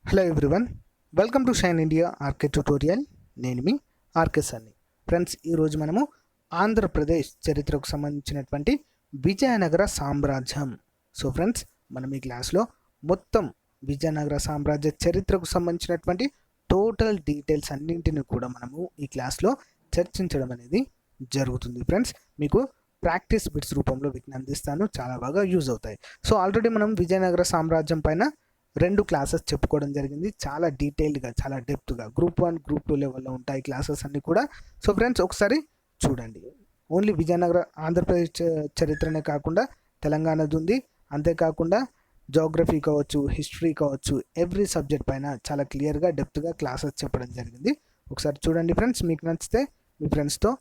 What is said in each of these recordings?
Hello everyone, welcome to Shine India RK tutorial. నేను మీ RK సన్ని. Friends, ఈరోజు మనము ఆంధ్రప్రదేశ్ చరిత్రకు సంబంధించినటువంటి విజయనగర సామ్రాజ్యం. సో ఫ్రెండ్స్, మనం ఈ క్లాస్లో మొత్తం విజయనగర సామ్రాజ్య చరిత్రకు సంబంధించినటువంటి టోటల్ డీటెయిల్స్ అన్నింటిని కూడా మనము ఈ క్లాస్లో చర్చించడం అనేది జరుగుతుంది. ఫ్రెండ్స్, మీకు ప్రాక్టీస్ బిట్స్ రూపంలో వీటిని అందిస్తాను, చాలా బాగా యూజ్ అవుతాయి. సో ఆల్రెడీ మనం విజయనగర సామ్రాజ్యం పైన 2 క్లాసెస్ చెప్పుకోవడం జరిగింది. చాలా డీటెయిల్డ్గా, చాలా డెప్త్గా గ్రూప్ 1, గ్రూప్ 2 లెవెల్లో ఉంటాయి క్లాసెస్ అన్నీ కూడా. సో ఫ్రెండ్స్, ఒకసారి చూడండి. ఓన్లీ విజయనగర ఆంధ్రప్రదేశ్ చరిత్రనే కాకుండా తెలంగాణది ఉంది. అంతేకాకుండా జోగ్రఫీ కావచ్చు, హిస్టరీ కావచ్చు, ఎవ్రీ సబ్జెక్ట్ పైన చాలా క్లియర్గా డెప్త్గా క్లాసెస్ చెప్పడం జరిగింది. ఒకసారి చూడండి ఫ్రెండ్స్. మీకు నచ్చితే మీ ఫ్రెండ్స్తో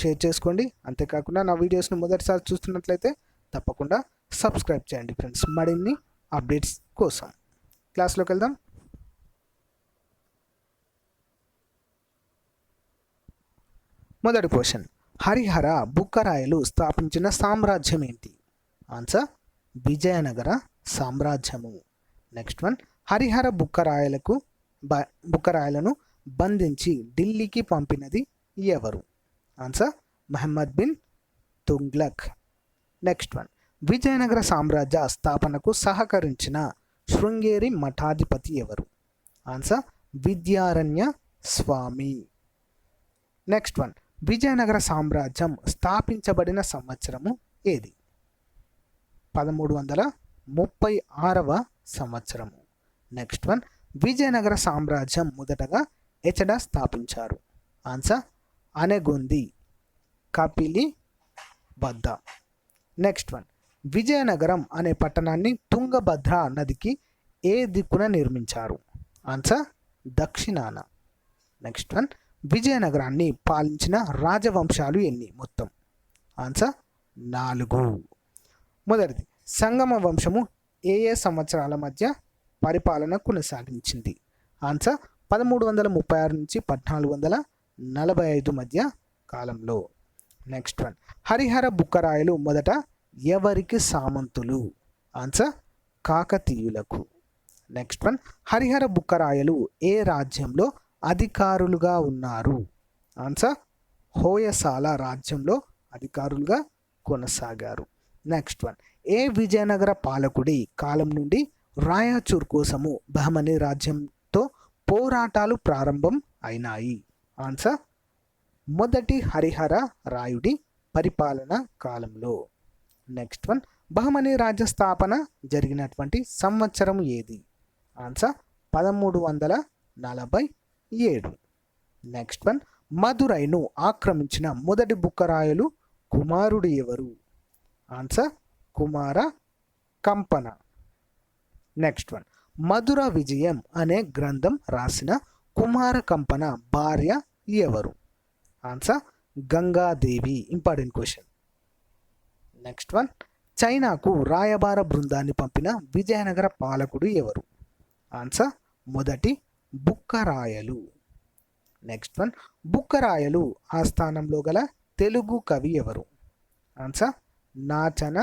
షేర్ చేసుకోండి. అంతేకాకుండా నా వీడియోస్ని మొదటిసారి చూస్తున్నట్లయితే తప్పకుండా సబ్స్క్రైబ్ చేయండి ఫ్రెండ్స్, మరిన్ని అప్డేట్స్ కోసం. క్లాస్లోకి వెళ్దాం. మొదటి క్వశ్చన్, హరిహర బుక్కరాయలు స్థాపించిన సామ్రాజ్యం ఏంటి? ఆన్సర్ విజయనగర సామ్రాజ్యము. నెక్స్ట్ వన్, హరిహర బుక్కరాయలను బంధించి ఢిల్లీకి పంపినది ఎవరు? Answer Muhammad bin Tughlaq. Next one, Vijayanagara సామ్రాజ్య స్థాపనకు సహకరించిన శృంగేరి మఠాధిపతి ఎవరు? Answer Vidyaranya Swami. Next one, Vijayanagara సామ్రాజ్యం స్థాపించబడిన సంవత్సరము ఏది? 1336వ సంవత్సరము. నెక్స్ట్ వన్, విజయనగర సామ్రాజ్యం మొదటగా ఎచడ స్థాపించారు? ఆన్సర్ అనెగొంది కపిలి వద్ద. నెక్స్ట్ వన్, విజయనగరం అనే పట్టణాన్ని తుంగభద్ర నదికి ఏ దిక్కున నిర్మించారు? ఆన్సర్ దక్షిణాన. నెక్స్ట్ వన్, విజయనగరాన్ని పాలించిన రాజవంశాలు ఎన్ని మొత్తం? ఆన్సర్ 4. మొదటిది, సంగమ వంశము ఏ సంవత్సరాల మధ్య పరిపాలన కొనసాగించింది? ఆన్సర్ 1336 నుంచి 1445 మధ్య కాలంలో. నెక్స్ట్ వన్, హరిహర బుక్కరాయలు మొదట ఎవరికి సామంతులు? ఆన్సర్ కాకతీయులకు. నెక్స్ట్ వన్, హరిహర బుక్కరాయలు ఏ రాజ్యంలో అధికారులుగా ఉన్నారు? ఆన్సర్ హోయసాల రాజ్యంలో అధికారులుగా కొనసాగారు. నెక్స్ట్ వన్, ఏ విజయనగర పాలకుడి కాలం నుండి రాయచూర్ కోసము బహమనీ రాజ్యంతో పోరాటాలు ప్రారంభం అయినాయి? ఆన్సర్ మొదటి హరిహర రాయుడి పరిపాలన కాలంలో. నెక్స్ట్ వన్, బహమనీ రాజ్య స్థాపన జరిగినటువంటి సంవత్సరం ఏది? ఆన్సర్ 1347. నెక్స్ట్ వన్, మదురైను ఆక్రమించిన మొదటి బుక్కరాయలు కుమారుడు ఎవరు? ఆన్సర్ కుమార కంపన. నెక్స్ట్ వన్, మధుర విజయం అనే గ్రంథం రాసిన కుమార కంపన భార్య ఎవరు? Answer Gangadevi. Important question. Next one, చైనాకు రాయబార బృందాన్ని పంపిన విజయనగర పాలకుడు ఎవరు? ఆన్సర్ మొదటి బుక్కరాయలు. నెక్స్ట్ వన్, బుక్కరాయలు ఆస్థానంలో గల తెలుగు కవి ఎవరు? Answer Nachana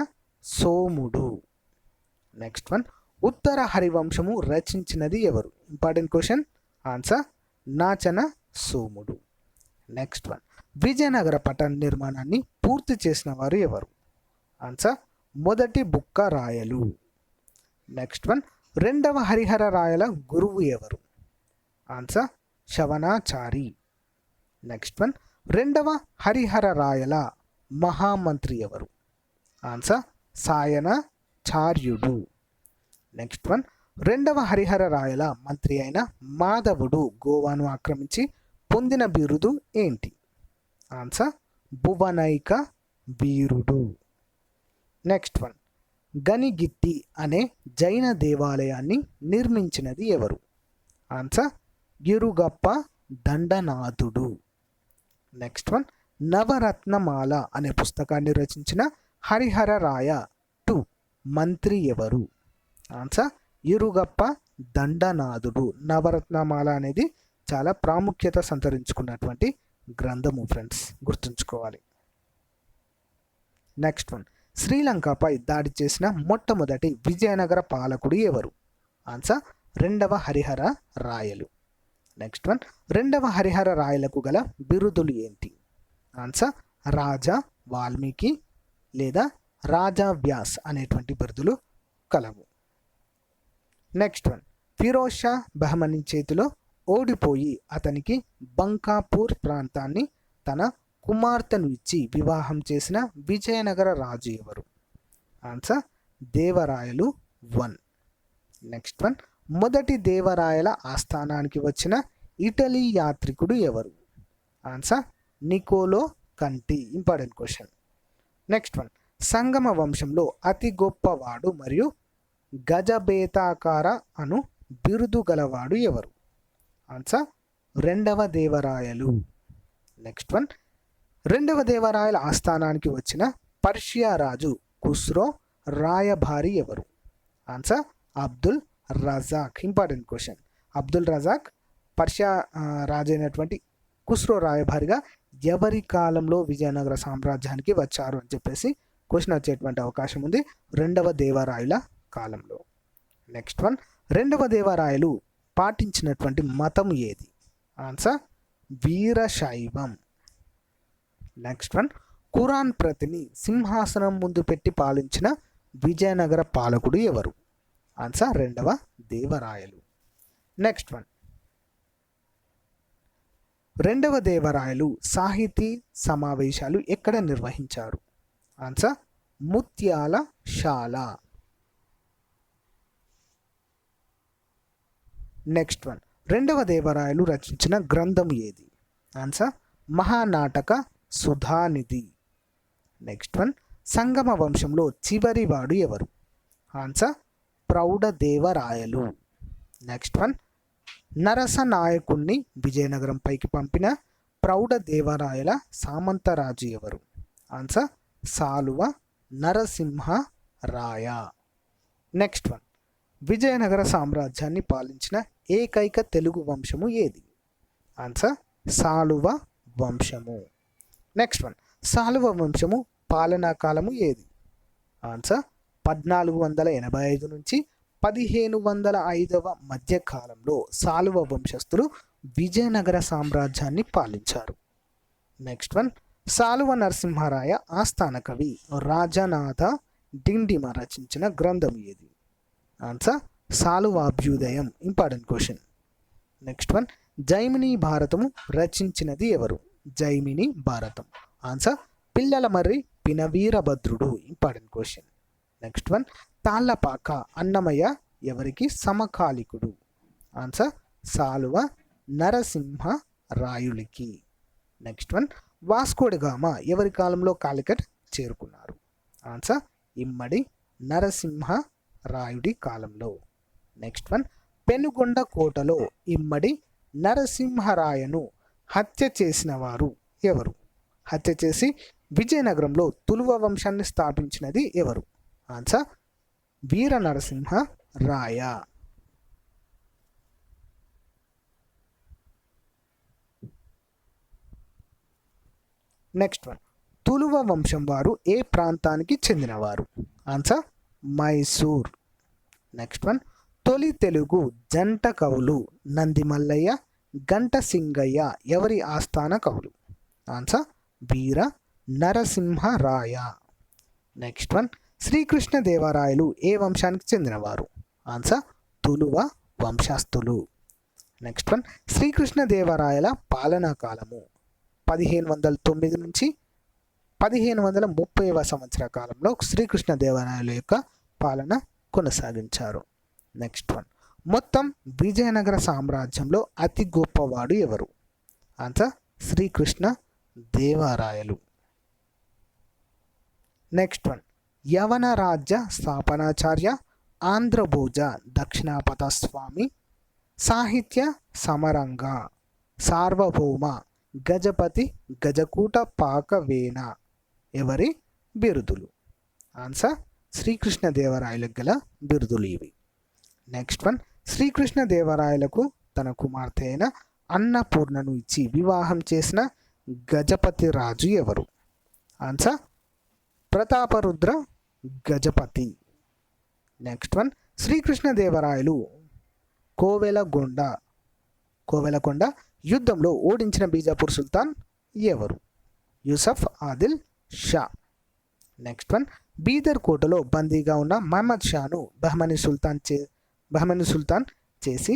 Somudu. Next one, Uttara Harivamsamu రచించినది ఎవరు? Important question. Answer Nachana Somudu. Next one, Vijayanagara పట్టణ నిర్మాణాన్ని పూర్తి చేసిన వారు ఎవరు? ఆన్సర్ మొదటి బుక్కరాయలు. నెక్స్ట్ వన్, రెండవ హరిహర రాయల గురువు ఎవరు? ఆన్సర్ శవనాచారి. నెక్స్ట్ వన్, రెండవ హరిహర రాయల మహామంత్రి ఎవరు? ఆన్సర్ సాయనాచార్యుడు. నెక్స్ట్ వన్, రెండవ హరిహర రాయల మంత్రి అయిన మాధవుడు గోవాను ఆక్రమించి పొందిన బిరుదు ఏంటి? ఆన్సర్ భువనైక వీరుడు. నెక్స్ట్ వన్, గనిగిట్టి అనే జైన దేవాలయాన్ని నిర్మించినది ఎవరు? ఆన్సర్ గిరుగప్ప దండనాథుడు. నెక్స్ట్ వన్, నవరత్నమాల అనే పుస్తకాన్ని రచించిన హరిహర రాయ 2 మంత్రి ఎవరు? ఆన్సర్ ఇరుగప్ప దండనాథుడు. నవరత్నమాల అనేది చాలా ప్రాముఖ్యత సంతరించుకున్నటువంటి గ్రంథము ఫ్రెండ్స్, గుర్తుంచుకోవాలి. నెక్స్ట్ వన్, శ్రీలంకపై దాడి చేసిన మొట్టమొదటి విజయనగర పాలకుడు ఎవరు? ఆన్సర్ రెండవ హరిహర రాయలు. నెక్స్ట్ వన్, రెండవ హరిహర రాయలకు గల బిరుదులు ఏంటి? ఆన్సర్ రాజా వాల్మీకి లేదా రాజా వ్యాస్ అనేటువంటి బిరుదులు కలవు. నెక్స్ట్ వన్, ఫిరోజ్ షా బహమనీ చేతిలో ఓడిపోయి అతనికి బంకాపూర్ ప్రాంతాన్ని తన కుమార్తెను ఇచ్చి వివాహం చేసిన విజయనగర రాజు ఎవరు? ఆన్సర్ దేవరాయలు 1. నెక్స్ట్ వన్, మొదటి దేవరాయల ఆస్థానానికి వచ్చిన ఇటలీ యాత్రికుడు ఎవరు? ఆన్సర్ నికోలో కంటి. Important question. నెక్స్ట్ వన్, సంగమ వంశంలో అతి గొప్పవాడు మరియు గజబేతాకార అను బిరుదు గలవాడు ఎవరు? ఆన్సర్ రెండవ దేవరాయలు. నెక్స్ట్ వన్, రెండవ దేవరాయల ఆస్థానానికి వచ్చిన పర్షియా రాజు ఖుస్రో రాయభారి ఎవరు? Answer Abdul Razzaq. Important question. Abdul Razzaq Persia రాజు అయినటువంటి ఖుస్రో రాయభారిగా ఎవరి కాలంలో విజయనగర సామ్రాజ్యానికి వచ్చారు అని చెప్పేసి క్వశ్చన్ వచ్చేటువంటి అవకాశం ఉంది. రెండవ దేవరాయల కాలంలో. నెక్స్ట్ వన్, రెండవ దేవరాయలు పాటించినటువంటి మతం ఏది? ఆన్సర్ వీరశైవం. నెక్స్ట్ వన్, ఖురాన్ ప్రతిని సింహాసనం ముందు పెట్టి పాలించిన విజయనగర పాలకుడు ఎవరు? ఆన్సర్ రెండవ దేవరాయలు. నెక్స్ట్ వన్, రెండవ దేవరాయలు సాహితీ సమావేశాలు ఎక్కడ నిర్వహించారు? ఆన్సర్ ముత్యాల శాల. నెక్స్ట్ వన్, రెండవ దేవరాయలు రచించిన గ్రంథం ఏది? Answer Mahanataka Sudhanidhi. Next one, సంగమ వంశంలో చివరి వాడు ఎవరు? Answer Praudhadevarayalu. Next one, Narasa నాయకుణ్ణి Vizianagaram పైకి పంపిన ప్రౌఢదేవరాయల సామంతరాజు ఎవరు? ఆన్సర్ సాలువ నరసింహరాయ. నెక్స్ట్ వన్, విజయనగర సామ్రాజ్యాన్ని పాలించిన ఏకైక తెలుగు వంశము ఏది? ఆన్సర్ సాలువ వంశము. నెక్స్ట్ వన్, సాలువ వంశము పాలనా కాలము ఏది? ఆన్సర్ 1485 నుంచి 1505 మధ్య కాలంలో సాలువ వంశస్థులు విజయనగర సామ్రాజ్యాన్ని పాలించారు. నెక్స్ట్ వన్, సాలువ నరసింహరాయ ఆస్థాన కవి రాజనాథ డిండిమ రచించిన గ్రంథం ఏది? Answer Saluvabhyudayam. Important question. Next one, Jaimini Bharatamu రచించినది ఎవరు? Jaimini Bharatam. Answer Pillalamarri Pinaveerabhadrudu. Important question. Next one, Tallapaka Annamayya ఎవరికి సమకాలికుడు? ఆన్సర్ సాలువ నరసింహ రాయులికి. నెక్స్ట్ వన్, వాస్కోడిగామ ఎవరి కాలంలో కాలికట్ చేరుకున్నారు? ఆన్సర్ ఇమ్మడి నరసింహ రాయుడి కాలంలో. నెక్స్ట్ వన్, పెనుగొండ కోటలో ఇమ్మడి నరసింహరాయను హత్య చేసిన వారు ఎవరు? హత్య చేసి విజయనగరంలో తులువ వంశాన్ని స్థాపించినది ఎవరు? ఆన్సర్ వీర నరసింహ రాయ. నెక్స్ట్ వన్, తులువ వంశం వారు ఏ ప్రాంతానికి చెందినవారు? ఆన్సర్ మైసూర్. నెక్స్ట్ వన్, తొలి తెలుగు జంట కవులు నందిమల్లయ్య గంట సింగయ్య ఎవరి ఆస్థాన కవులు? ఆన్సర్ వీర నరసింహరాయ. నెక్స్ట్ వన్, శ్రీకృష్ణదేవరాయలు ఏ వంశానికి చెందినవారు? ఆన్సర్ తులువ వంశస్థులు. నెక్స్ట్ వన్, శ్రీకృష్ణదేవరాయల పాలనా కాలము 1509 నుంచి 1530వ సంవత్సర కాలంలో శ్రీకృష్ణదేవరాయల యొక్క పాలన కొనసాగించారు. నెక్స్ట్ వన్, మొత్తం విజయనగర సామ్రాజ్యంలో అతి గొప్పవాడు ఎవరు? Answer Srikrishna Devarayalu. Next one, యవన రాజ్య స్థాపనాచార్య ఆంధ్రభోజ దక్షిణాపథ స్వామి సాహిత్య సమరంగ సార్వభౌమ గజపతి గజకూట పాకవేన ఎవరి బిరుదులు? ఆన్సర్ శ్రీకృష్ణదేవరాయలకు గల బిరుదులు ఇవి. నెక్స్ట్ వన్, శ్రీకృష్ణదేవరాయలకు తన కుమార్తె అయిన అన్నపూర్ణను ఇచ్చి వివాహం చేసిన గజపతి రాజు ఎవరు? Answer Prataparudra Gajapati. Next one, Srikrishnadevarayalu Kovelagonda Kovelakonda యుద్ధంలో ఓడించిన బీజాపూర్ సుల్తాన్ ఎవరు? యూసఫ్ ఆదిల్ షా. నెక్స్ట్ వన్, బీదర్ కోటలో బందీగా ఉన్న మహమ్మద్ షాను బహమనీ సుల్తాన్ చేసి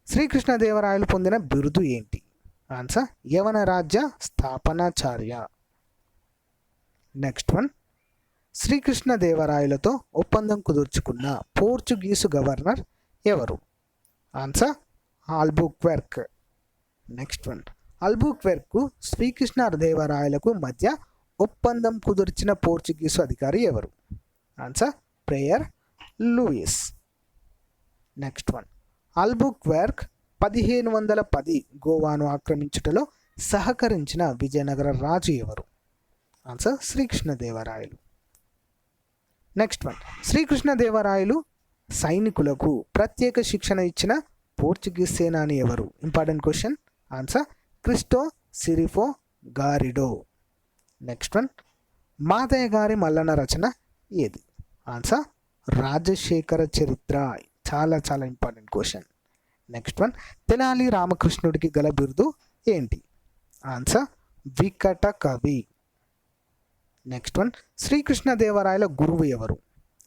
శ్రీకృష్ణదేవరాయలు పొందిన బిరుదు ఏంటి? ఆన్సర్ యవన రాజ్య స్థాపనాచార్య. నెక్స్ట్ వన్, శ్రీకృష్ణదేవరాయలతో ఒప్పందం కుదుర్చుకున్న పోర్చుగీసు గవర్నర్ ఎవరు? Answer Albuquerque. Next one, Albuquerque శ్రీకృష్ణదేవరాయలకు మధ్య ఒప్పందం కుదిర్చిన పోర్చుగీసు అధికారి ఎవరు? Answer Friar Luis. Next one, Albuquerque 1510 గోవాను ఆక్రమించుటలో సహకరించిన విజయనగర రాజు ఎవరు? Answer Srikrishnadevarayalu. Next one, Srikrishnadevarayalu సైనికులకు ప్రత్యేక శిక్షణ ఇచ్చిన పోర్చుగీస్ సేనాని ఎవరు? Important question. ఆన్సర్ క్రిస్టో సిరిఫో గారిడో. నెక్స్ట్ వన్, మాదయ్య గారి మల్లన రచన ఏది? ఆన్సర్ రాజశేఖర చరిత్ర. చాలా చాలా important question. Next one, Tenali రామకృష్ణుడికి గల బిరుదు ఏంటి? ఆన్సర్ వికట కవి. నెక్స్ట్ వన్, శ్రీకృష్ణదేవరాయల గురువు ఎవరు?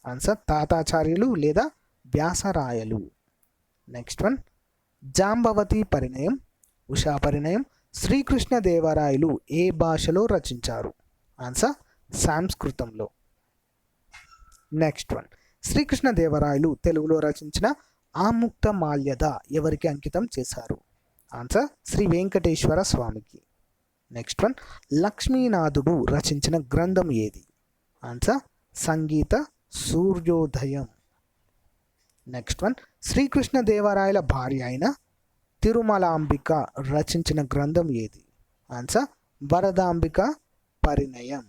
ఆన్సర్ తాతాచార్యులు లేదా వ్యాసరాయలు. నెక్స్ట్ వన్, జాంబవతి పరిణయం, ఉషా పరిణయం శ్రీకృష్ణదేవరాయలు ఏ భాషలో రచించారు? ఆన్సర్ సంస్కృతంలో. నెక్స్ట్ వన్, శ్రీకృష్ణదేవరాయలు తెలుగులో రచించిన ఆముక్త మాల్యద ఎవరికి అంకితం చేశారు? ఆన్సర్ శ్రీ వెంకటేశ్వర స్వామికి. నెక్స్ట్ వన్, లక్ష్మీనాథుడు రచించిన గ్రంథం ఏది? ఆన్సర్ సంగీత సూర్యోదయం. నెక్స్ట్ వన్, శ్రీకృష్ణదేవరాయల భార్య అయిన తిరుమలాంబిక రచించిన గ్రంథం ఏది? ఆన్సర్ వరదాంబిక పరిణయం.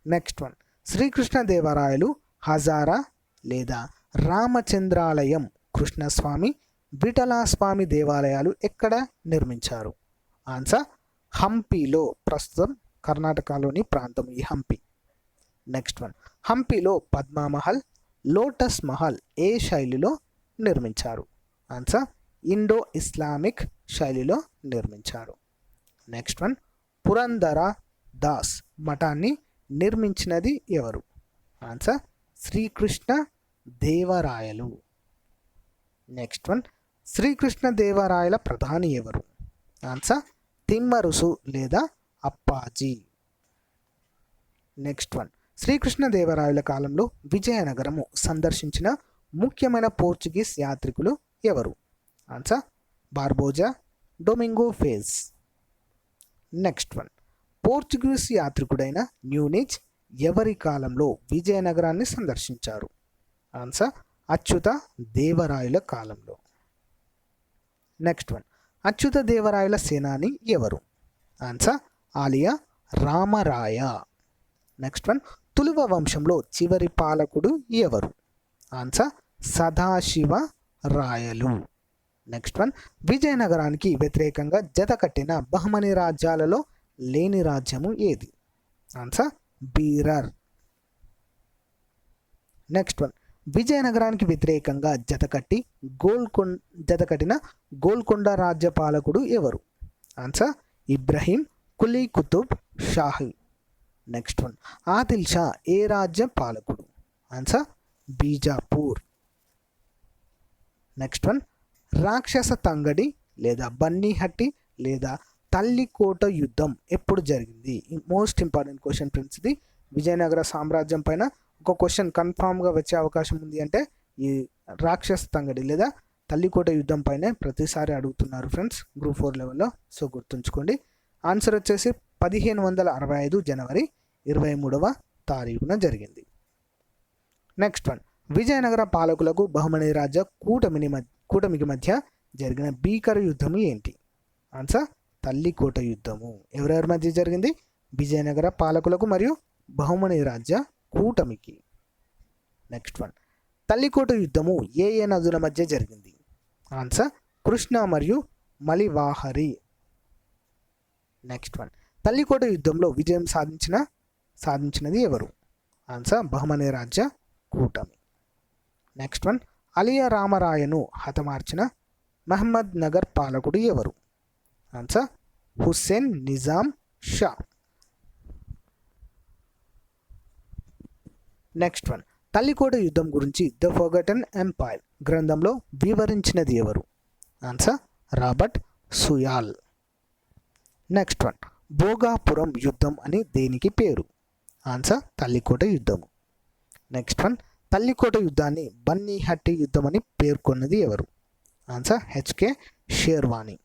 నెక్స్ట్ వన్, శ్రీకృష్ణదేవరాయలు హజారా లేదా రామచంద్రాలయం, కృష్ణస్వామి, విఠలాస్వామి దేవాలయాలు ఎక్కడ నిర్మించారు? ఆన్సర్ హంపీలో, ప్రస్తుతం కర్ణాటకలోని ప్రాంతం ఈ హంపి. నెక్స్ట్ వన్, హంపీలో పద్మామహల్, లోటస్ మహల్ ఏ శైలిలో నిర్మించారు? ఆన్సర్ ఇండో ఇస్లామిక్ శైలిలో నిర్మించారు. నెక్స్ట్ వన్, పురందర దాస్ మఠాన్ని నిర్మించినది ఎవరు? Answer Srikrishna Devarayalu. Next one, శ్రీకృష్ణదేవరాయల ప్రధాని ఎవరు? ఆన్సర్ తిమ్మరుసు లేదా అప్పాజీ. నెక్స్ట్ వన్, శ్రీకృష్ణదేవరాయల కాలంలో విజయనగరము సందర్శించిన ముఖ్యమైన పోర్చుగీస్ యాత్రికులు ఎవరు? Answer Barbosa, Domingo Paes. Next one, Portuguese యాత్రికుడైన న్యూనిజ్ ఎవరి కాలంలో విజయనగరాన్ని సందర్శించారు? ఆన్సర్ అచ్యుత దేవరాయల కాలంలో. నెక్స్ట్ వన్, అచ్యుత దేవరాయల సేనాని ఎవరు? Answer Aliya Ramaraya. Next one, Tuluva వంశంలో చివరి పాలకుడు ఎవరు? Answer Sadasiva Rayalu. Next one, విజయనగరానికి వ్యతిరేకంగా జత కట్టిన బహమనీ రాజ్యాలలో లేని రాజ్యము ఏది? ఆన్సర్ బీరర్. నెక్స్ట్ వన్, విజయనగరానికి వ్యతిరేకంగా జతకట్టిన గోల్కొండ రాజ్య పాలకుడు ఎవరు? Answer Ibrahim Quli Qutb Shahi. Next one, Adil Shah ఏ రాజ్య పాలకుడు? ఆన్సర్ బీజాపూర్. నెక్స్ట్ వన్, రాక్షస తంగడి లేదా బన్నీహట్టి లేదా తల్లికోట యుద్ధం ఎప్పుడు జరిగింది? మోస్ట్ ఇంపార్టెంట్ క్వశ్చన్ ఫ్రెండ్స్ ఇది. విజయనగర సామ్రాజ్యం పైన ఒక క్వశ్చన్ కన్ఫామ్గా వచ్చే అవకాశం ఉంది. అంటే ఈ రాక్షస తంగడి లేదా తల్లికోట యుద్ధం పైన ప్రతిసారి అడుగుతున్నారు ఫ్రెండ్స్ గ్రూప్ 4 లెవెల్లో. సో గుర్తుంచుకోండి. ఆన్సర్ వచ్చేసి 1565 జనవరి 23వ తారీఖున జరిగింది. నెక్స్ట్ వన్, విజయనగర పాలకులకు బహమనీ రాజ్య కూటమికి మధ్య జరిగిన భీకర యుద్ధము ఏంటి? ఆన్సర్ తల్లికోట యుద్ధము. ఎవరెవరి మధ్య జరిగింది? విజయనగర పాలకులకు మరియు బహమనీ రాజ్య కూటమికి. నెక్స్ట్ వన్, తల్లికోట యుద్ధము ఏ ఏ నదుల మధ్య జరిగింది? ఆన్సర్ కృష్ణ మరియు మలివాహరి. నెక్స్ట్ వన్, తల్లికోట యుద్ధంలో విజయం సాధించినది ఎవరు? ఆన్సర్ బహమనీ రాజ్య కూటమి. నెక్స్ట్ వన్, అలియా రామరాయను హతమార్చిన మహమ్మద్ నగర్ పాలకుడు ఎవరు? Answer Hussain Nizam Shah. Next one, Talikota యుద్ధం గురించి ద ఫర్గటన్ ఎంపైర్ గ్రంథంలో వివరించినది ఎవరు? Answer Robert Sewell. Next one, Bhogapuram యుద్ధం అని దేనికి పేరు? ఆన్సర్ తల్లికోట యుద్ధము. నెక్స్ట్ వన్, తల్లికోట యుద్ధాన్ని బన్నీహట్టి యుద్ధం అని పేర్కొన్నది ఎవరు? Answer HK Sherwani.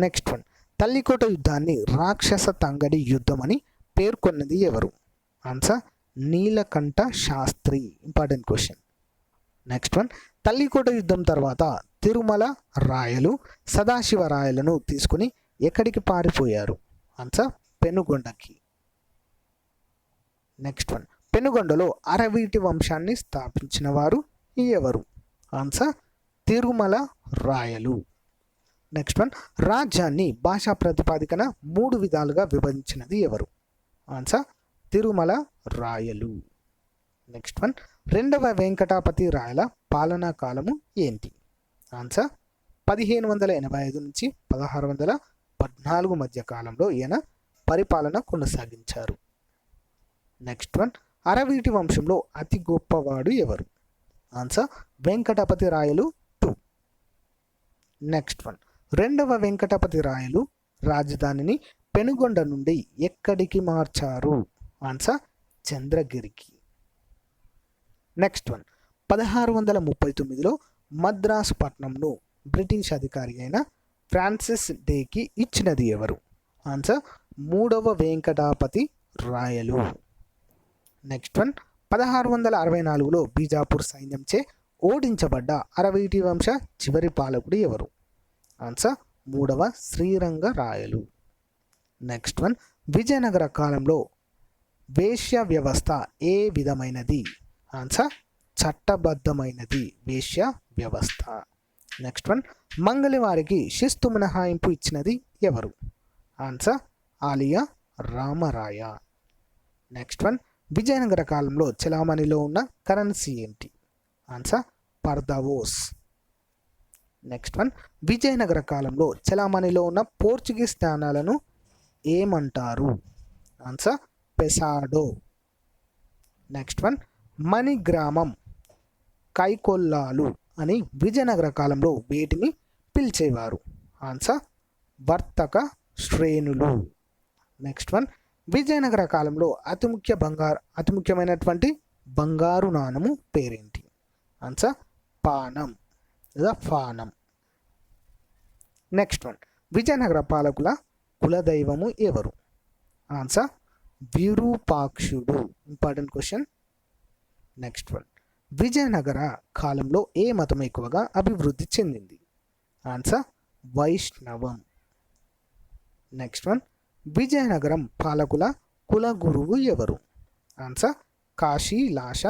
Next one, Talikota యుద్ధాన్ని రాక్షస తంగడి యుద్ధం అని పేర్కొన్నది ఎవరు? Answer Nilakantha Sastri. Important question. Next one, Talikota యుద్ధం తర్వాత తిరుమల రాయలు సదాశివ రాయలను తీసుకుని ఎక్కడికి పారిపోయారు? ఆన్సర్ పెనుగొండకి. నెక్స్ట్ వన్, పెనుగొండలో అరవీటి వంశాన్ని స్థాపించిన వారు ఎవరు? ఆన్సర్ తిరుమల రాయలు. నెక్స్ట్ వన్, రాజ్యాన్ని భాషా ప్రాతిపదికన 3 విధాలుగా విభజించినది ఎవరు? ఆన్సర్ తిరుమల రాయలు. నెక్స్ట్ వన్, రెండవ వెంకటాపతి రాయల పాలనా కాలము ఏంటి? ఆన్సర్ 1585 నుంచి 1614 మధ్య కాలంలో ఈయన పరిపాలన కొనసాగించారు. నెక్స్ట్ వన్, అరవీటి వంశంలో అతి గొప్పవాడు ఎవరు? Answer Venkatapati Rayalu 2. Next one, రెండవ వెంకటపతి రాయలు రాజధానిని పెనుగొండ నుండి ఎక్కడికి మార్చారు? ఆన్సర్ చంద్రగిరికి. నెక్స్ట్ వన్, 1639లో మద్రాసు పట్టణంను బ్రిటిష్ అధికారి అయిన ఫ్రాన్సిస్ డేకి ఇచ్చినది ఎవరు? ఆన్సర్ 3వ వెంకటాపతి రాయలు. నెక్స్ట్ వన్, 1664లో బీజాపూర్ సైన్యంచే ఓడించబడ్డ అరవీటి వంశ చివరి పాలకుడు ఎవరు? ఆన్సర్ 3వ శ్రీరంగ రాయలు. నెక్స్ట్ వన్, విజయనగర కాలంలో వేశ్య వ్యవస్థ ఏ విధమైనది? ఆన్సర్ చట్టబద్ధమైనది వేశ్య వ్యవస్థ. నెక్స్ట్ వన్, మంగళవారికి శిస్తు మినహాయింపు ఇచ్చినది ఎవరు? Answer Aliya Ramaraya. Next one, Vijayanagara కాలంలో చెలామణిలో ఉన్న కరెన్సీ ఏంటి? ఆన్సర్ పర్దావోస్. నెక్స్ట్ వన్, విజయనగర కాలంలో చెలామణిలో ఉన్న పోర్చుగీస్ నాణాలను ఏమంటారు? ఆన్సర్ పెసాడో. నెక్స్ట్ వన్, మణిగ్రామం కైకొల్లాలు అని విజయనగర కాలంలో వీటిని పిలిచేవారు? ఆన్సర్ వర్తక శ్రేణులు. నెక్స్ట్ వన్, విజయనగర కాలంలో అతి ముఖ్యమైనటువంటి బంగారు నాణము పేరేంటి? ఆన్సర్ పానం లేదా ఫానం. నెక్స్ట్ వన్, విజయనగర పాలకుల కులదైవము ఎవరు? Answer Virupakshudu. Important question. Next one, Vijayanagara కాలంలో ఏ మతం ఎక్కువగా అభివృద్ధి చెందింది? Answer Vaishnavam. Next one, Vijayanagaram పాలకుల కుల గురువు ఎవరు? ఆన్సర్ కాశీలాష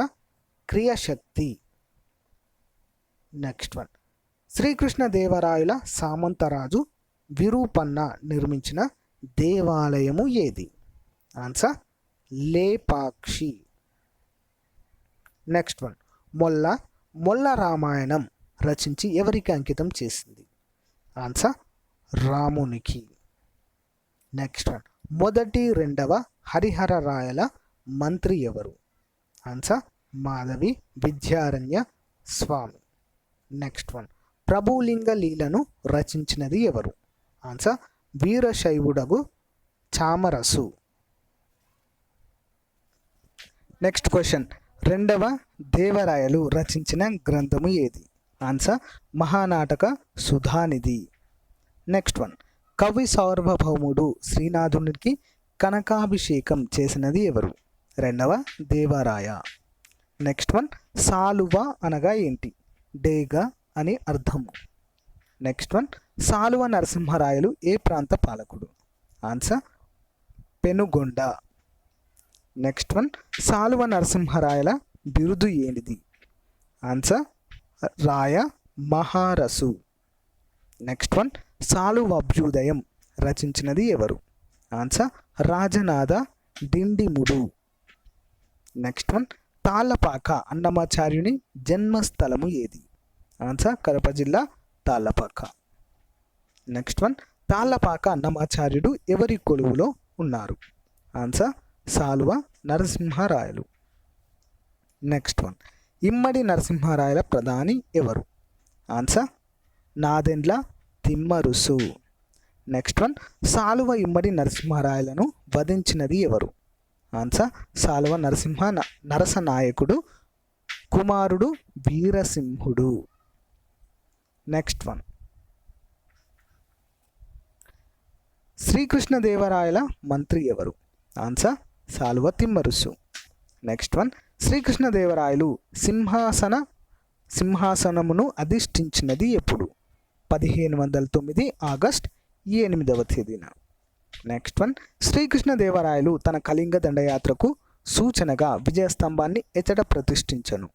క్రియాశక్తి. నెక్స్ట్ వన్, శ్రీకృష్ణదేవరాయల సామంతరాజు విరూపన్న నిర్మించిన దేవాలయము ఏది? Answer Lepakshi. Next one, Molla Ramayanam రచించి ఎవరికి అంకితం చేసింది? ఆన్సర్ రామునికి. నెక్స్ట్ వన్, మొదటి రెండవ హరిహర రాయల మంత్రి ఎవరు? Answer Madhavi Vidyaranya Swami. Next one, Prabhulinga లీలను రచించినది ఎవరు? ఆన్సర్ వీరశైవుడగు చామరసు. నెక్స్ట్ క్వశ్చన్, రెండవ దేవరాయలు రచించిన గ్రంథము ఏది? Answer Mahanataka Sudhanidhi. Next one, కవి సార్వభౌముడు శ్రీనాథునికి కనకాభిషేకం చేసినది ఎవరు? రెండవ దేవరాయ. నెక్స్ట్ వన్, సాలువ అనగా ఏంటి? డేగ అని అర్థము. నెక్స్ట్ వన్, సాలువ నరసింహరాయలు ఏ ప్రాంత పాలకుడు? ఆన్సర్ పెనుగొండ. నెక్స్ట్ వన్, సాలువ నరసింహరాయల బిరుదు ఏనిది? ఆన్సర్ రాయ మహారసు. నెక్స్ట్ వన్, సాలువ అభ్యుదయం రచించినది ఎవరు? Answer Rajanatha Dindimudu. Next one, Tallapaka అన్నమాచార్యుని జన్మస్థలము ఏది? ఆన్సర్ కడప జిల్లా తాళ్ళపాక. నెక్స్ట్ వన్, తాళ్ళపాక అన్నమాచార్యుడు ఎవరి కొలువులో ఉన్నారు? Answer Saluva Narasimharayalu. Next one, Immadi నరసింహరాయల ప్రధాని ఎవరు? Answer Nadendla Timmarusu. Next one, Saluva Immadi నరసింహరాయలను వధించినది ఎవరు? ఆన్సర్ సాలువ నరసనాయకుడు కుమారుడు వీరసింహుడు. నెక్స్ట్ వన్, శ్రీకృష్ణదేవరాయల మంత్రి ఎవరు? ఆన్సర్ సాలువ తిమ్మరుసు. నెక్స్ట్ వన్, శ్రీకృష్ణదేవరాయలు సింహాసనమును అధిష్ఠించినది ఎప్పుడు? 1509 ఆగస్ట్ 8వ తేదీన. నెక్స్ట్ వన్, శ్రీకృష్ణదేవరాయలు తన కళింగ దండయాత్రకు సూచనగా విజయస్తంభాన్ని ఎచ్చట ప్రతిష్ఠించను?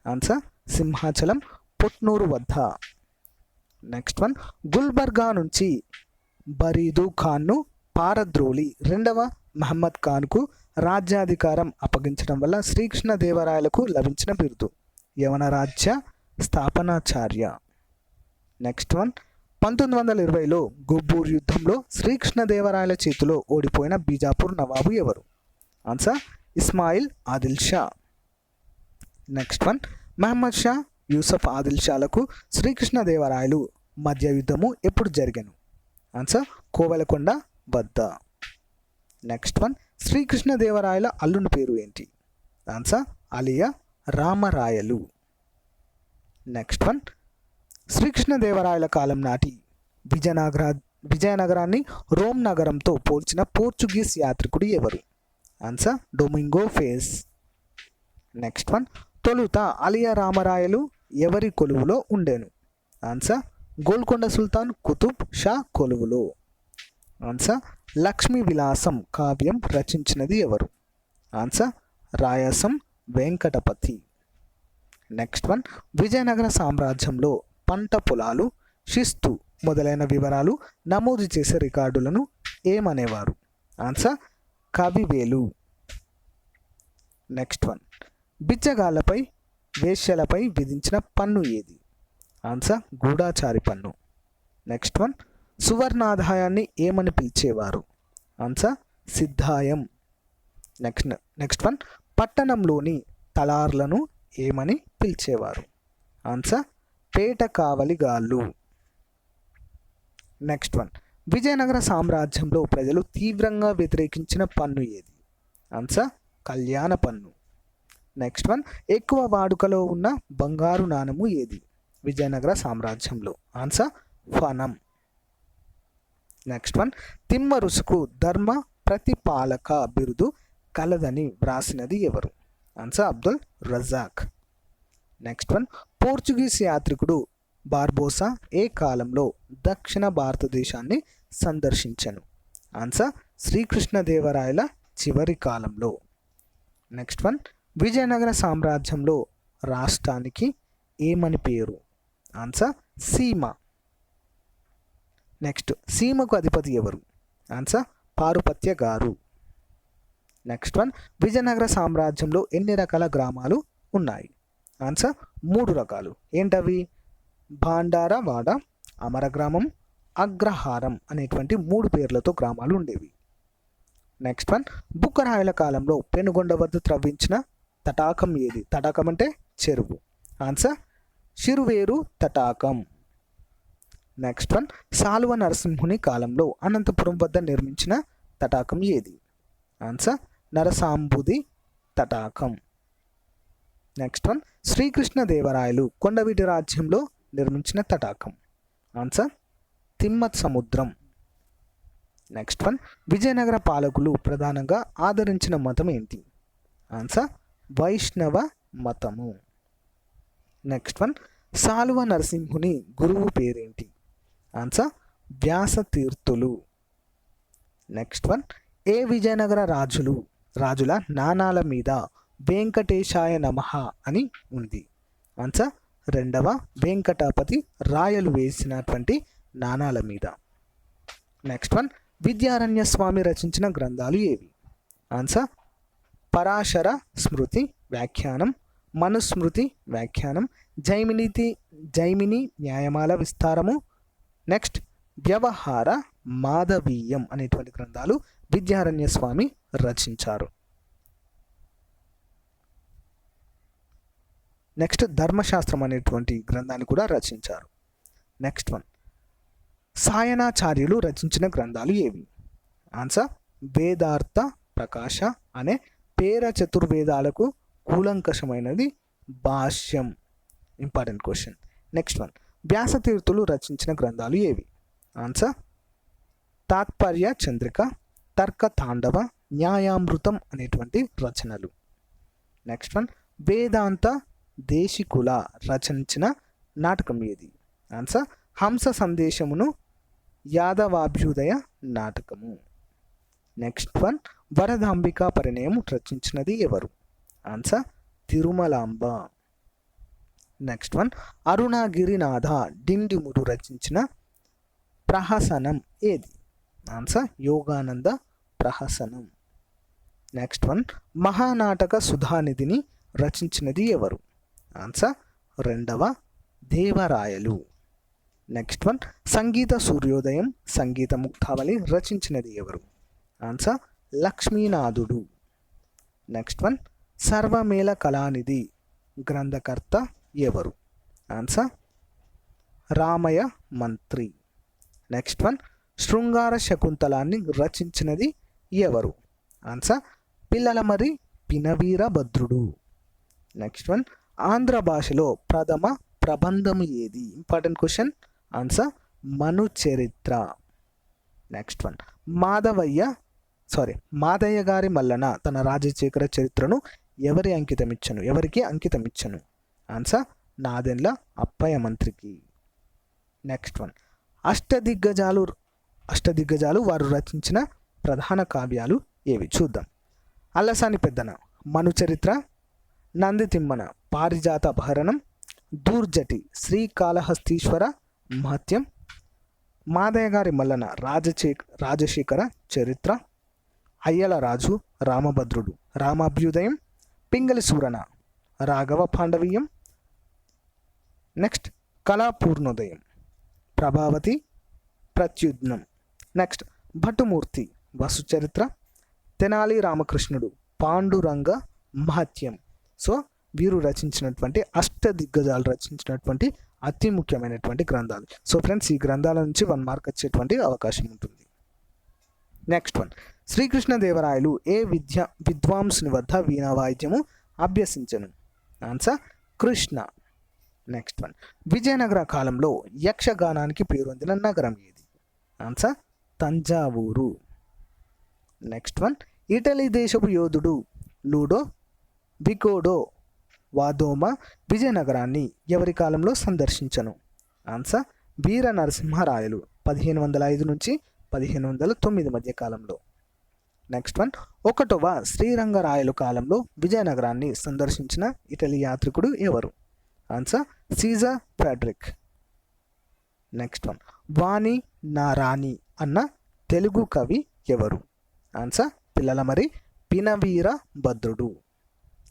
ఆన్సర్ సింహాచలం పొట్నూరు వద్ద. నెక్స్ట్ వన్, గుల్బర్గా నుంచి బరీదు ఖాన్ను పారద్రోలి రెండవ మహమ్మద్ ఖాన్కు రాజ్యాధికారం అప్పగించడం వల్ల శ్రీకృష్ణదేవరాయలకు లభించిన బిరుదు? యవన రాజ్య స్థాపనాచార్య. నెక్స్ట్ వన్, 1920లో గొబ్బూరు యుద్ధంలో శ్రీకృష్ణదేవరాయల చేతిలో ఓడిపోయిన బీజాపూర్ నవాబు ఎవరు? Answer Ismail Adil Shah. Next one, Mohammed Shah Yusuf Adil షాలకు శ్రీకృష్ణదేవరాయలు మధ్య యుద్ధము ఎప్పుడు జరిగెను? ఆన్సర్ కోవెలకొండ వద్ద. నెక్స్ట్ వన్, శ్రీకృష్ణదేవరాయల అల్లుని పేరు ఏంటి? Answer Alia Ramarayalu. Next one, శ్రీకృష్ణదేవరాయల కాలం నాటి విజయనగరాన్ని రోమ్ నగరంతో పోల్చిన పోర్చుగీస్ యాత్రికుడు ఎవరు? Answer Domingo face. Next one, తొలుత అలియా రామరాయలు ఎవరి కొలువులో ఉండేను? ఆన్సర్ గోల్కొండ సుల్తాన్ కుతుబ్ షా కొలువులో. ఆన్సర్ లక్ష్మీ విలాసం కావ్యం రచించినది ఎవరు? Answer Rayasam Venkatapati. Next one, Vijayanagara సామ్రాజ్యంలో పంట పొలాలు, శిస్తు మొదలైన వివరాలు నమోదు చేసే రికార్డులను ఏమనేవారు? ఆన్సర్ కవివేలు. నెక్స్ట్ వన్, బిచ్చగాళ్లపై వేశ్యలపై విధించిన పన్ను ఏది? ఆన్సర్ గూఢాచారి పన్ను. నెక్స్ట్ వన్, సువర్ణాదాయాన్ని ఏమని పిలిచేవారు? ఆన్సర్ సిద్ధాయం. నెక్స్ట్ వన్, పట్టణంలోని తలార్లను ఏమని పిలిచేవారు? ఆన్సర్ పేట కావలిగాళ్ళు. నెక్స్ట్ వన్, విజయనగర సామ్రాజ్యంలో ప్రజలు తీవ్రంగా వ్యతిరేకించిన పన్ను ఏది? ఆన్సర్ కళ్యాణ పన్ను. నెక్స్ట్ వన్, ఎక్కువ వాడుకలో ఉన్న బంగారు నాణము ఏది విజయనగర సామ్రాజ్యంలో? ఆన్సర్ ఫనం. నెక్స్ట్ వన్, తిమ్మరుసుకు ధర్మ ప్రతిపాలక బిరుదు కలదని వ్రాసినది ఎవరు? Answer Abdul Razzaq. Next one, Portuguese యాత్రికుడు బార్బోసా ఏ కాలంలో దక్షిణ భారతదేశాన్ని సందర్శించెను? ఆన్సర్ శ్రీకృష్ణదేవరాయల చివరి కాలంలో. నెక్స్ట్ వన్, విజయనగర సామ్రాజ్యంలో రాష్ట్రానికి ఏమని పేరు? ఆన్సర్ సీమ. నెక్స్ట్, సీమకు అధిపతి ఎవరు? ఆన్సర్ పారుపత్య గారు. నెక్స్ట్ వన్, విజయనగర సామ్రాజ్యంలో ఎన్ని రకాల గ్రామాలు ఉన్నాయి? ఆన్సర్ 3 రకాలు. ఏంటవి? భాండారవాడ, అమరగ్రామం, అగ్రహారం అనేటువంటి 3 పేర్లతో గ్రామాలు ఉండేవి. నెక్స్ట్ వన్, బుక్కరాయల కాలంలో పెనుగొండ వద్ద త్రవ్వించిన తటాకం ఏది? తటాకం అంటే చెరువు. ఆన్సర్ శిరువేరు తటాకం. నెక్స్ట్ వన్, సాలువ నరసింహుని కాలంలో అనంతపురం వద్ద నిర్మించిన తటాకం ఏది? ఆన్సర్ నరసాంబుది తటాకం. నెక్స్ట్ వన్, శ్రీకృష్ణదేవరాయలు కొండవీటి రాజ్యంలో నిర్మించిన తటాకం? ఆన్సర్ తిమ్మత్ సముద్రం. నెక్స్ట్ వన్, విజయనగర పాలకులు ప్రధానంగా ఆదరించిన మతం ఏంటి? ఆన్సర్ వైష్ణవ మతము. నెక్స్ట్ వన్, సాలువ నరసింహుని గురువు పేరేంటి? ఆన్సర్ వ్యాసతీర్థులు. నెక్స్ట్ వన్, ఏ విజయనగర రాజుల నాణాల మీద వెంకటేశాయ నమః అని ఉంది? ఆన్సర్ 2వ వెంకటాపతి రాయలు వేసినటువంటి నాణాల మీద. నెక్స్ట్ వన్, విద్యారణ్య స్వామి రచించిన గ్రంథాలు ఏవి? ఆన్సర్ పరాశర స్మృతి వ్యాఖ్యానం, మనుస్మృతి వ్యాఖ్యానం, జైమిని న్యాయమాల విస్తారము, నెక్స్ట్ వ్యవహార మాధవీయం అనేటువంటి గ్రంథాలు విద్యారణ్య స్వామి రచించారు. నెక్స్ట్ ధర్మశాస్త్రం అనేటువంటి గ్రంథాన్ని కూడా రచించారు. నెక్స్ట్ వన్, సాయనాచార్యులు రచించిన గ్రంథాలు ఏవి? ఆన్సర్ వేదార్థ ప్రకాశ అనే పేర చతుర్వేదాలకు కూలంకషమైనది భాష్యం. Important question. నెక్స్ట్ వన్, వ్యాసతీర్థులు రచించిన గ్రంథాలు ఏవి? ఆన్సర్ తాత్పర్య చంద్రిక, తర్క తాండవ, న్యాయామృతం అనేటువంటి రచనలు. నెక్స్ట్ వన్, వేదాంత దేశికుల రచించిన నాటకం ఏది? ఆన్సర్ హంస సందేశమును యాదవాభ్యుదయ నాటకము. నెక్స్ట్ వన్, వరదాంబికా పరిణయం రచించినది ఎవరు? Answer Tirumalamba. Next one, Arunagirinatha Dindimudu రచించిన ప్రహసనం ఏది? Answer Yogananda Prahasanam. Next one, Mahanataka సుధానిధిని రచించినది ఎవరు? ఆన్సర్ రెండవ దేవరాయలు. నెక్స్ట్ వన్, సంగీత సూర్యోదయం, సంగీత ముక్తావళి రచించినది ఎవరు? ఆన్సర్ లక్ష్మీనాథుడు. నెక్స్ట్ వన్, సర్వమేళ కళానిధి గ్రంథకర్త ఎవరు? ఆన్సర్ రామయ్య మంత్రి. నెక్స్ట్ వన్, శృంగార శకుంతలాన్ని రచించినది ఎవరు? Answer Pillalamarri Pinaveera Bhadrudu. Next one, Andhra భాషలో ప్రథమ ప్రబంధము ఏది? Important question. ఆన్సర్ మను చరిత్ర. నెక్స్ట్ వన్, మాదయ్య గారి మల్లన తన రాజశేఖర చరిత్రను ఎవరికి అంకితం ఇచ్చను? ఆన్సర్ నాదెండ్ల అప్పయ్య మంత్రికి. నెక్స్ట్ వన్, అష్టదిగ్గజాలు వారు రచించిన ప్రధాన కావ్యాలు ఏవి? చూద్దాం. అల్లసాని పెద్దన మను చరిత్ర, నంది తిమ్మన పారిజాత అపహరణం, దూర్జటి శ్రీకాళహస్తీశ్వర మహత్యం, మాదయ్య గారి మల్లన రాజశేఖర చరిత్ర, అయ్యల రాజు రామభద్రుడు రామాభ్యుదయం, పింగళి సూరన రాఘవ పాండవీయం, నెక్స్ట్ కళాపూర్ణోదయం, ప్రభావతి ప్రత్యుద్నం, నెక్స్ట్ భట్టుమూర్తి వసుచరిత్ర, తెనాలి రామకృష్ణుడు పాండురంగ మహత్యం. సో వీరు రచించినటువంటి అష్టదిగ్గజాలు రచించినటువంటి అతి ముఖ్యమైనటువంటి గ్రంథాలు. సో ఫ్రెండ్స్, ఈ గ్రంథాల నుంచి 1 మార్క్ వచ్చేటువంటి అవకాశం ఉంటుంది. నెక్స్ట్ వన్, శ్రీకృష్ణదేవరాయలు ఏ విద్వాంసుని వద్ద వీణా వాయిద్యము అభ్యసించను? Answer Krishna. Next one, Vijayanagara కాలంలో యక్షగానానికి పేరొందిన నగరం ఏది? Answer Thanjavur. Next one, Italy దేశపు యోధుడు లూడో వికోడో వాదోమ విజయనగరాన్ని ఎవరి కాలంలో సందర్శించను? ఆన్సర్ వీర నరసింహరాయలు 1505 నుంచి 1509 మధ్య కాలంలో. నెక్స్ట్ వన్, 1వ శ్రీరంగరాయలు కాలంలో విజయనగరాన్ని సందర్శించిన ఇటలీ యాత్రికుడు ఎవరు? Answer Caesar Frederick. Next one, వాణి నా రాణి అన్న తెలుగు కవి ఎవరు? Answer Pillalamarri Pinaveera Bhadrudu.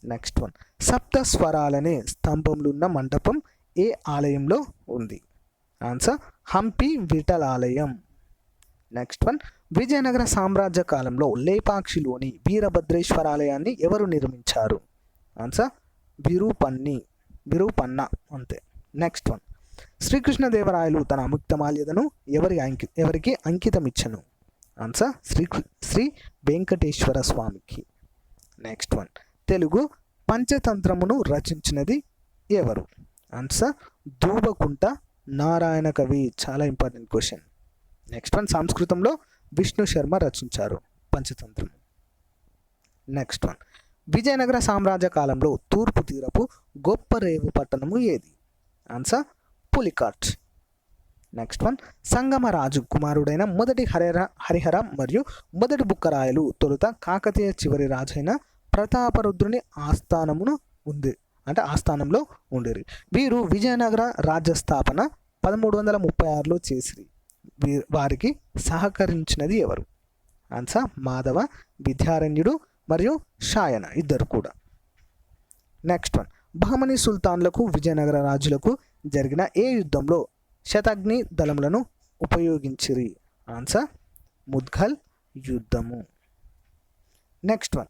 Next one, సప్త స్వరాలనే స్తంభంలో ఉన్న మండపం ఏ ఆలయంలో ఉంది? ఆన్సర్ హంపి విఠలాలయం. నెక్స్ట్ వన్, విజయనగర సామ్రాజ్య కాలంలో లేపాక్షిలోని వీరభద్రేశ్వరాలయాన్ని ఎవరు నిర్మించారు? ఆన్సర్ విరూపన్న అంతే. నెక్స్ట్ వన్, శ్రీకృష్ణదేవరాయలు తన అముక్తమాల్యదను ఎవరికి అంకితం ఇచ్చను? ఆన్సర్ శ్రీ వెంకటేశ్వర స్వామికి. నెక్స్ట్ వన్, తెలుగు పంచతంత్రమును రచించినది ఎవరు? ఆన్సర్ దూబకుంట నారాయణ కవి. చాలా ఇంపార్టెంట్ క్వశ్చన్. నెక్స్ట్ వన్, సంస్కృతంలో విష్ణు శర్మ రచించారు పంచతంత్రం. నెక్స్ట్ వన్, విజయనగర సామ్రాజ్య కాలంలో తూర్పు తీరపు గొప్ప రేవు పట్టణము ఏది? ఆన్సర్ పులికాట్. నెక్స్ట్ వన్, సంగమరాజు కుమారుడైన మొదటి హరిహర మరియు మొదటి బుక్కరాయలు తొలుత కాకతీయ చివరి రాజైన ప్రతాపరుద్రుని ఆస్థానంలో ఉండేది. వీరు విజయనగర రాజ్యస్థాపన 1336లో చేసిరి. వారికి సహకరించినది ఎవరు? ఆన్సర్ మాధవ విద్యారణ్యుడు మరియు షాయన ఇద్దరు కూడా. నెక్స్ట్ వన్, బహమనీ సుల్తాన్లకు విజయనగర రాజులకు జరిగిన ఏ యుద్ధంలో శతఘ్ని దళములను ఉపయోగించిరి? ఆన్సర్ ముద్గల్ యుద్ధము. నెక్స్ట్ వన్,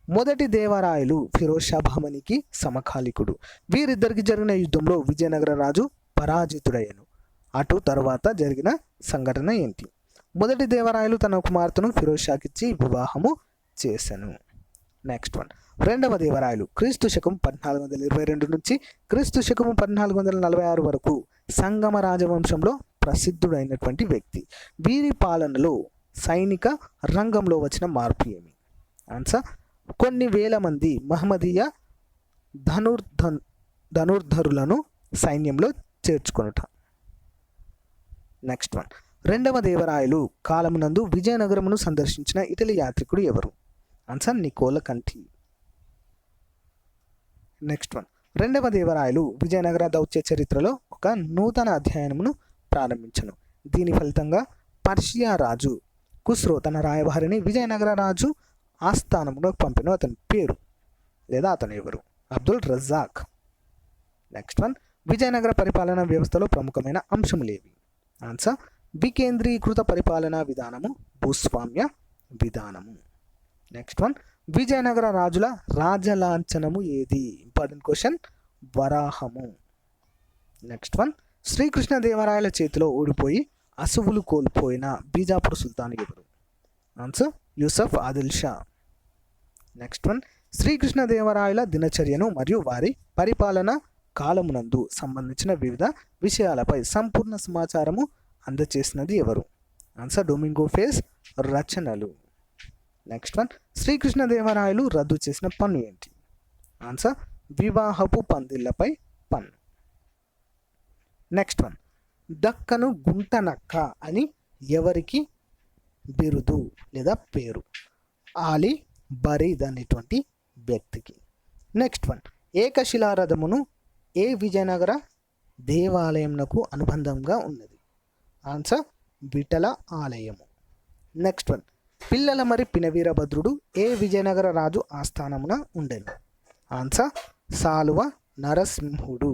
మొదటి దేవరాయలు ఫిరోజ్ షా బహమనీకి సమకాలికుడు. వీరిద్దరికి జరిగిన యుద్ధంలో విజయనగర రాజు పరాజితుడయ్యను. అటు తర్వాత జరిగిన సంఘటన ఏంటి? మొదటి దేవరాయలు తన కుమార్తెను ఫిరోజ్ షాకిచ్చి వివాహము చేశాను. నెక్స్ట్ వన్, రెండవ దేవరాయలు క్రీస్తు శకం 1422 నుంచి క్రీస్తు శకం 1446 వరకు సంగమ రాజవంశంలో ప్రసిద్ధుడైనటువంటి వ్యక్తి. వీరి పాలనలో సైనిక రంగంలో వచ్చిన మార్పు ఏమి? ఆన్సర్ కొన్ని వేల మంది మహమ్మదీయ ధనుర్ధరులను సైన్యంలో చేర్చుకొనుట. నెక్స్ట్ వన్, రెండవ దేవరాయలు కాలమునందు విజయనగరమును సందర్శించిన ఇటలీ యాత్రికుడు ఎవరు? ఆన్సర్ నికోలా కంటి. నెక్స్ట్ వన్, రెండవ దేవరాయలు విజయనగర దౌత్య చరిత్రలో ఒక నూతన అధ్యాయమును ప్రారంభించను. దీని ఫలితంగా పర్షియా రాజు ఖుస్రో తన రాయబారిని విజయనగర రాజు ఆస్థానమును పంపిన అతని పేరు లేదా అతను ఎవరు? అబ్దుల్ రజాక్. నెక్స్ట్ వన్, విజయనగర పరిపాలనా వ్యవస్థలో ప్రముఖమైన అంశములేవి? ఆన్సర్ వికేంద్రీకృత పరిపాలనా విధానము, భూస్వామ్య విధానము. నెక్స్ట్ వన్, విజయనగర రాజుల రాజలాంఛనము ఏది? ఇంపార్టెంట్ క్వశ్చన్, వరాహము. నెక్స్ట్ వన్, శ్రీకృష్ణదేవరాయల చేతిలో ఓడిపోయి అసువులు కోల్పోయిన బీజాపూర్ సుల్తాన్ ఎవరు? Answer Yusuf Adil Shah. Next one, శ్రీకృష్ణదేవరాయల దినచర్యను మరియు వారి పరిపాలన కాలమునందు సంబంధించిన వివిధ విషయాలపై సంపూర్ణ సమాచారము అందచేసినది ఎవరు? ఆన్సర్ డొమింగో ఫేస్ రచనలు. నెక్స్ట్ వన్, శ్రీకృష్ణదేవరాయలు రద్దు చేసిన పన్ను ఏంటి? ఆన్సర్ వివాహపు పందిళ్లపై పన్ను. నెక్స్ట్ వన్, దక్కను గుంటనక్క అని ఎవరికి బిరుదు లేదా పేరు? ఆలీ బరీద్ అనేటువంటి వ్యక్తికి. నెక్స్ట్ వన్, ఏకశిలారథమును ఏ విజయనగర దేవాలయంకు అనుబంధంగా ఉన్నది? ఆన్సర్ విఠల ఆలయము. నెక్స్ట్ వన్, పిల్లల మరి పినవీరభద్రుడు ఏ విజయనగర రాజు ఆస్థానమున ఉండెను? ఆన్సర్ సాలువ నరసింహుడు.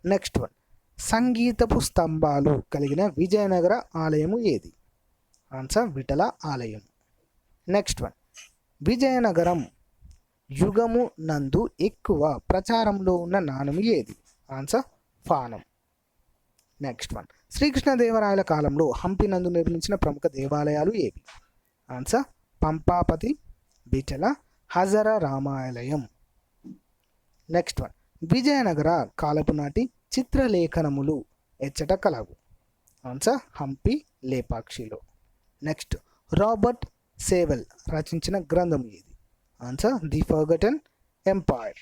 నెక్స్ట్ వన్, సంగీతపు స్తంభాలు కలిగిన విజయనగర ఆలయము ఏది? ఆన్సర్ విఠల ఆలయం. నెక్స్ట్ వన్, విజయనగరం యుగము నందు ఎక్కువ ప్రచారంలో ఉన్న నాణెము ఏది? ఆన్సర్ ఫానం. నెక్స్ట్ వన్, శ్రీకృష్ణదేవరాయల కాలంలో హంపి నందు నిర్మించిన ప్రముఖ దేవాలయాలు ఏవి? ఆన్సర్ పంపాపతి, బిఠల, హజర రామాలయం. నెక్స్ట్ వన్, విజయనగర కాలపు నాటి చిత్రలేఖనములు ఎచ్చట కలవు? ఆన్సర్ హంపి లేపాక్షిలో. నెక్స్ట్, రాబర్ట్ సేవెల్ రచించిన గ్రంథం ఏది? Answer the forgotten empire.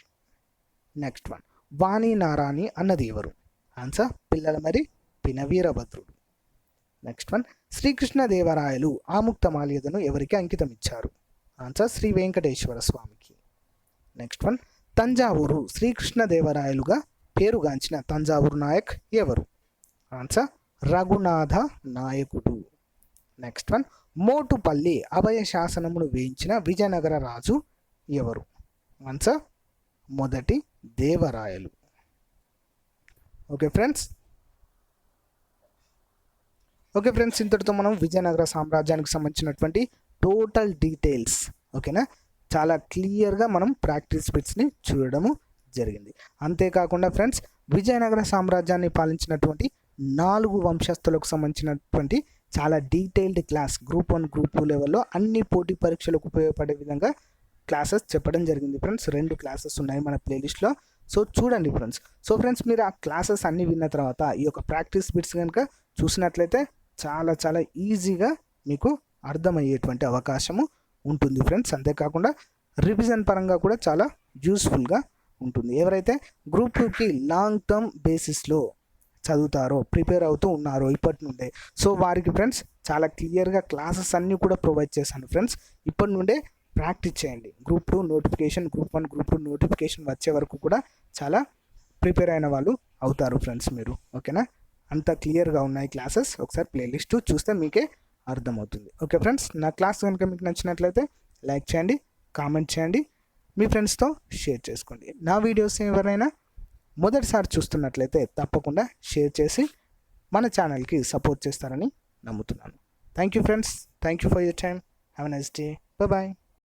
Next one, వాణి నారాణి అన్నది ఎవరు? Answer Pillalamarri Pinaveerabhadrudu. Next one, శ్రీకృష్ణదేవరాయలు ఆముక్తమాల్యదను ఎవరికి అంకితం ఇచ్చారు? ఆన్సర్ శ్రీ వెంకటేశ్వర స్వామికి. నెక్స్ట్ వన్, తంజావూరు శ్రీకృష్ణదేవరాయలుగా పేరుగాంచిన తంజావూరు నాయక్ ఎవరు? ఆన్సర్ రఘునాథ నాయకుడు. నెక్స్ట్ వన్, మోటుపల్లి అభయ శాసనమును వేయించిన విజయనగర రాజు ఎవరు? ఆన్సర్ మొదటి దేవరాయలు. ఓకే ఫ్రెండ్స్, ఇంతటితో మనం విజయనగర సామ్రాజ్యానికి సంబంధించినటువంటి టోటల్ డీటెయిల్స్ ఓకేనా చాలా క్లియర్గా మనం ప్రాక్టీస్ బిట్స్ని చూడడము జరిగింది. అంతేకాకుండా ఫ్రెండ్స్, విజయనగర సామ్రాజ్యాన్ని పాలించినటువంటి 4 వంశస్థులకు సంబంధించినటువంటి చాలా డీటెయిల్డ్ క్లాస్ గ్రూప్ 1 గ్రూప్ 2 లెవెల్లో అన్ని పోటీ పరీక్షలకు ఉపయోగపడే విధంగా క్లాసెస్ చెప్పడం జరిగింది ఫ్రెండ్స్. 2 క్లాసెస్ ఉన్నాయి మన ప్లేలిస్ట్లో, సో చూడండి ఫ్రెండ్స్. సో ఫ్రెండ్స్, మీరు ఆ క్లాసెస్ అన్నీ విన్న తర్వాత ఈ యొక్క ప్రాక్టీస్ బిట్స్ కనుక చూసినట్లయితే చాలా ఈజీగా మీకు అర్థమయ్యేటువంటి అవకాశము ఉంటుంది ఫ్రెండ్స్. అంతేకాకుండా రివిజన్ పరంగా కూడా చాలా యూస్ఫుల్గా ఉంటుంది. ఎవరైతే గ్రూప్ 2కి లాంగ్ టర్మ్ బేసిస్లో చదువుతారో ప్రిపేర్ అవుతూ ఉన్నారో ఇప్పటి నుండే, సో వారికి ఫ్రెండ్స్ చాలా క్లియర్గా క్లాసెస్ అన్నీ కూడా ప్రొవైడ్ చేశాను ఫ్రెండ్స్. ఇప్పటి నుండే ప్రాక్టీస్ చేయండి. Group 2 notification, group 1 group 2 notification వచ్చే వరకు కూడా చాలా ప్రిపేర్ అయిన వాళ్ళు అవుతారు ఫ్రెండ్స్ మీరు. ఓకేనా, అంత క్లియర్గా ఉన్నాయి క్లాసెస్. ఒకసారి ప్లేలిస్ట్ చూస్తే మీకే అర్థమవుతుంది. ఓకే ఫ్రెండ్స్, నా క్లాస్ కనుక మీకు నచ్చినట్లయితే లైక్ చేయండి, కామెంట్ చేయండి, మీ ఫ్రెండ్స్తో షేర్ చేసుకోండి. నా వీడియోస్ ఎవరైనా మొదటిసారి చూస్తున్నట్లయితే తప్పకుండా షేర్ చేసి మన ఛానల్కి సపోర్ట్ చేస్తారని నమ్ముతున్నాను. Thank you friends, thank you for your time. Have a nice day. Bye.